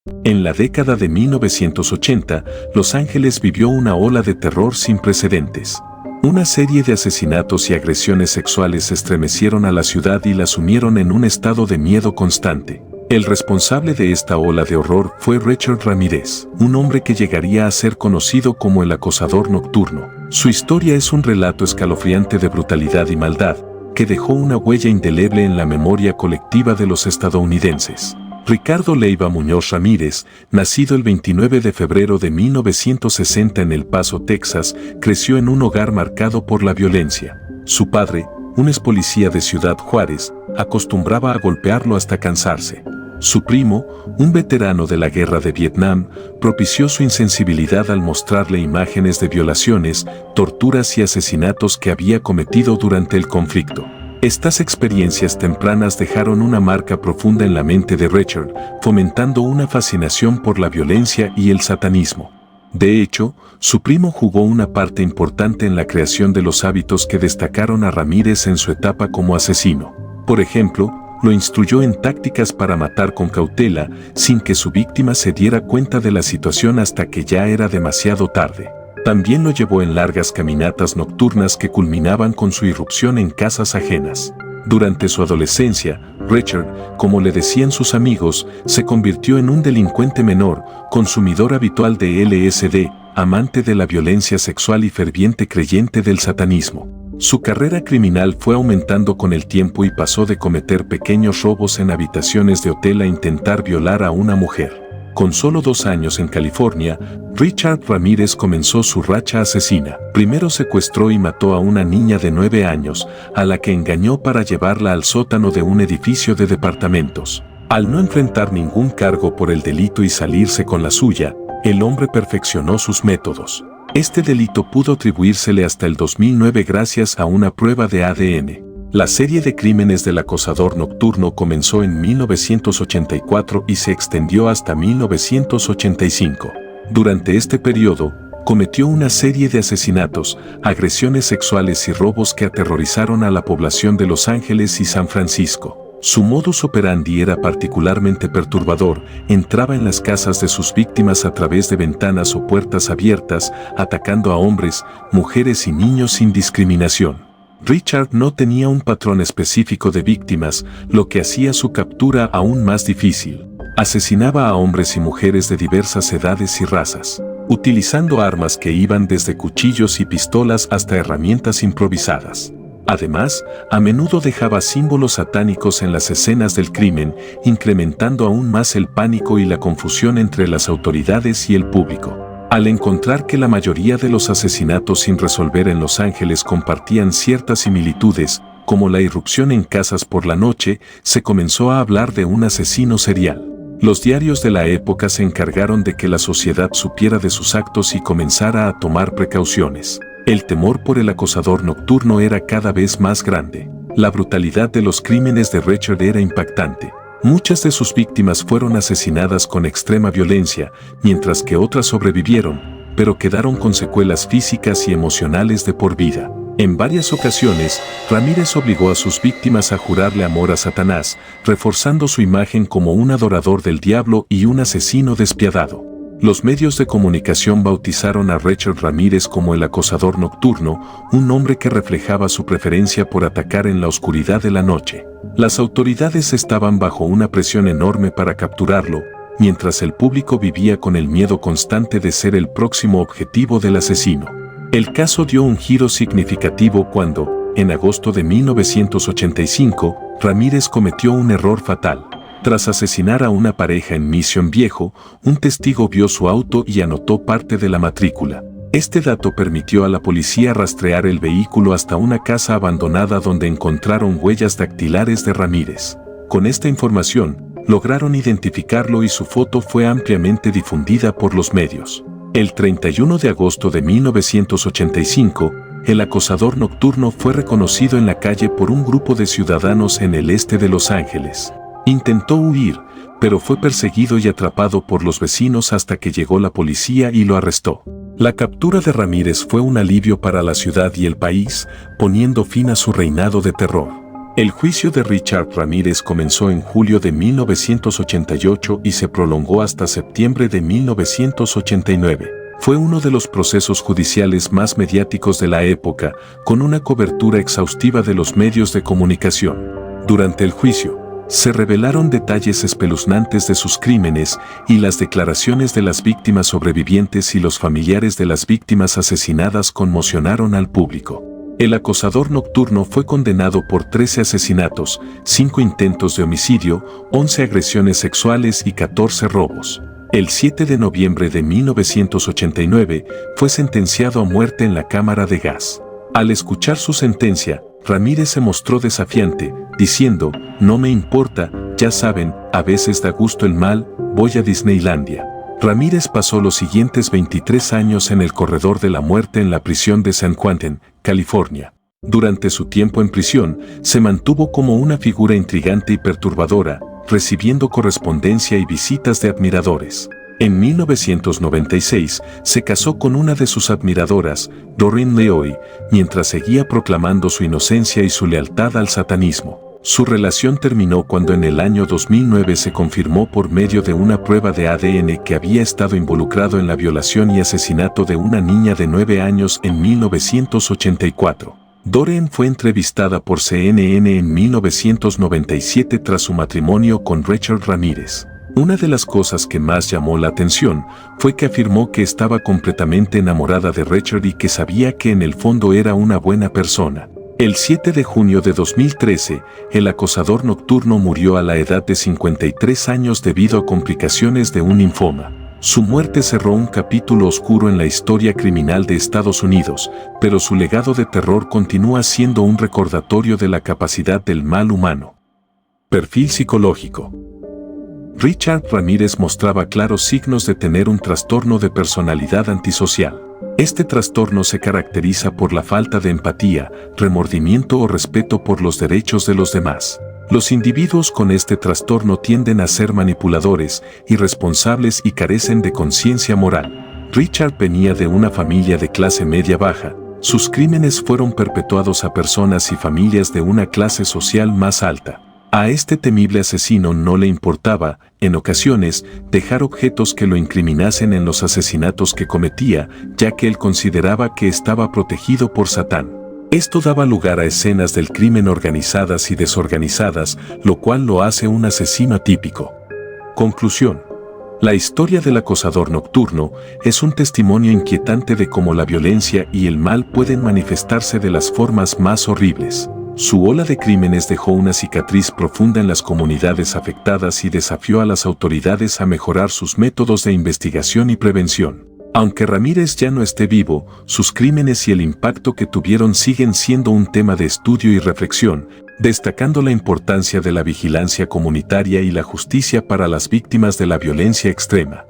En la década de 1980, Los Ángeles vivió una ola de terror sin precedentes. Una serie de asesinatos y agresiones sexuales estremecieron a la ciudad y la sumieron en un estado de miedo constante. El responsable de esta ola de horror fue Richard Ramírez, un hombre que llegaría a ser conocido como el acosador nocturno. Su historia es un relato escalofriante de brutalidad y maldad, que dejó una huella indeleble en la memoria colectiva de los estadounidenses. Ricardo Leiva Muñoz Ramírez, nacido el 29 de febrero de 1960 en El Paso, Texas, creció en un hogar marcado por la violencia. Su padre, un ex policía de Ciudad Juárez, acostumbraba a golpearlo hasta cansarse. Su primo, un veterano de la guerra de Vietnam, propició su insensibilidad al mostrarle imágenes de violaciones, torturas y asesinatos que había cometido durante el conflicto. Estas experiencias tempranas dejaron una marca profunda en la mente de Richard, fomentando una fascinación por la violencia y el satanismo. De hecho, su primo jugó una parte importante en la creación de los hábitos que destacaron a Ramírez en su etapa como asesino. Por ejemplo, lo instruyó en tácticas para matar con cautela, sin que su víctima se diera cuenta de la situación hasta que ya era demasiado tarde. También lo llevó en largas caminatas nocturnas que culminaban con su irrupción en casas ajenas. Durante su adolescencia, Richard, como le decían sus amigos, se convirtió en un delincuente menor, consumidor habitual de LSD, amante de la violencia sexual y ferviente creyente del satanismo. Su carrera criminal fue aumentando con el tiempo y pasó de cometer pequeños robos en habitaciones de hotel a intentar violar a una mujer. Con solo 2 años en California, Richard Ramírez comenzó su racha asesina. Primero secuestró y mató a una niña de 9 años, a la que engañó para llevarla al sótano de un edificio de departamentos. Al no enfrentar ningún cargo por el delito y salirse con la suya, el hombre perfeccionó sus métodos. Este delito pudo atribuírsele hasta el 2009 gracias a una prueba de ADN. La serie de crímenes del acosador nocturno comenzó en 1984 y se extendió hasta 1985. Durante este periodo, cometió una serie de asesinatos, agresiones sexuales y robos que aterrorizaron a la población de Los Ángeles y San Francisco. Su modus operandi era particularmente perturbador, entraba en las casas de sus víctimas a través de ventanas o puertas abiertas, atacando a hombres, mujeres y niños sin discriminación. Richard no tenía un patrón específico de víctimas, lo que hacía su captura aún más difícil. Asesinaba a hombres y mujeres de diversas edades y razas, utilizando armas que iban desde cuchillos y pistolas hasta herramientas improvisadas. Además, a menudo dejaba símbolos satánicos en las escenas del crimen, incrementando aún más el pánico y la confusión entre las autoridades y el público. Al encontrar que la mayoría de los asesinatos sin resolver en Los Ángeles compartían ciertas similitudes, como la irrupción en casas por la noche, se comenzó a hablar de un asesino serial. Los diarios de la época se encargaron de que la sociedad supiera de sus actos y comenzara a tomar precauciones. El temor por el acosador nocturno era cada vez más grande. La brutalidad de los crímenes de Richard era impactante. Muchas de sus víctimas fueron asesinadas con extrema violencia, mientras que otras sobrevivieron, pero quedaron con secuelas físicas y emocionales de por vida. En varias ocasiones, Ramírez obligó a sus víctimas a jurarle amor a Satanás, reforzando su imagen como un adorador del diablo y un asesino despiadado. Los medios de comunicación bautizaron a Richard Ramírez como el acosador nocturno, un hombre que reflejaba su preferencia por atacar en la oscuridad de la noche. Las autoridades estaban bajo una presión enorme para capturarlo, mientras el público vivía con el miedo constante de ser el próximo objetivo del asesino. El caso dio un giro significativo cuando, en agosto de 1985, Ramírez cometió un error fatal. Tras asesinar a una pareja en Mission Viejo, un testigo vio su auto y anotó parte de la matrícula. Este dato permitió a la policía rastrear el vehículo hasta una casa abandonada donde encontraron huellas dactilares de Ramírez. Con esta información, lograron identificarlo y su foto fue ampliamente difundida por los medios. El 31 de agosto de 1985, el acosador nocturno fue reconocido en la calle por un grupo de ciudadanos en el este de Los Ángeles. Intentó huir, pero fue perseguido y atrapado por los vecinos hasta que llegó la policía y lo arrestó. La captura de Ramírez fue un alivio para la ciudad y el país, poniendo fin a su reinado de terror. El juicio de Richard Ramírez comenzó en julio de 1988 y se prolongó hasta septiembre de 1989. Fue uno de los procesos judiciales más mediáticos de la época, con una cobertura exhaustiva de los medios de comunicación. Durante el juicio, se revelaron detalles espeluznantes de sus crímenes y las declaraciones de las víctimas sobrevivientes y los familiares de las víctimas asesinadas conmocionaron al público. El acosador nocturno fue condenado por 13 asesinatos, 5 intentos de homicidio, 11 agresiones sexuales y 14 robos. El 7 de noviembre de 1989 fue sentenciado a muerte en la cámara de gas. Al escuchar su sentencia, Ramírez se mostró desafiante, diciendo: "No me importa, ya saben, a veces da gusto el mal, voy a Disneylandia". Ramírez pasó los siguientes 23 años en el corredor de la muerte en la prisión de San Quentin, California. Durante su tiempo en prisión, se mantuvo como una figura intrigante y perturbadora, recibiendo correspondencia y visitas de admiradores. En 1996, se casó con una de sus admiradoras, Doreen Leoy, mientras seguía proclamando su inocencia y su lealtad al satanismo. Su relación terminó cuando en el año 2009 se confirmó por medio de una prueba de ADN que había estado involucrado en la violación y asesinato de una niña de 9 años en 1984. Doreen fue entrevistada por CNN en 1997 tras su matrimonio con Richard Ramírez. Una de las cosas que más llamó la atención fue que afirmó que estaba completamente enamorada de Richard y que sabía que en el fondo era una buena persona. El 7 de junio de 2013, el acosador nocturno murió a la edad de 53 años debido a complicaciones de un linfoma. Su muerte cerró un capítulo oscuro en la historia criminal de Estados Unidos, pero su legado de terror continúa siendo un recordatorio de la capacidad del mal humano. Perfil psicológico. Richard Ramírez mostraba claros signos de tener un trastorno de personalidad antisocial. Este trastorno se caracteriza por la falta de empatía, remordimiento o respeto por los derechos de los demás. Los individuos con este trastorno tienden a ser manipuladores, irresponsables y carecen de conciencia moral. Richard venía de una familia de clase media baja. Sus crímenes fueron perpetuados a personas y familias de una clase social más alta. A este temible asesino no le importaba, en ocasiones, dejar objetos que lo incriminasen en los asesinatos que cometía, ya que él consideraba que estaba protegido por Satán. Esto daba lugar a escenas del crimen organizadas y desorganizadas, lo cual lo hace un asesino atípico. Conclusión. La historia del acosador nocturno es un testimonio inquietante de cómo la violencia y el mal pueden manifestarse de las formas más horribles. Su ola de crímenes dejó una cicatriz profunda en las comunidades afectadas y desafió a las autoridades a mejorar sus métodos de investigación y prevención. Aunque Ramírez ya no esté vivo, sus crímenes y el impacto que tuvieron siguen siendo un tema de estudio y reflexión, destacando la importancia de la vigilancia comunitaria y la justicia para las víctimas de la violencia extrema.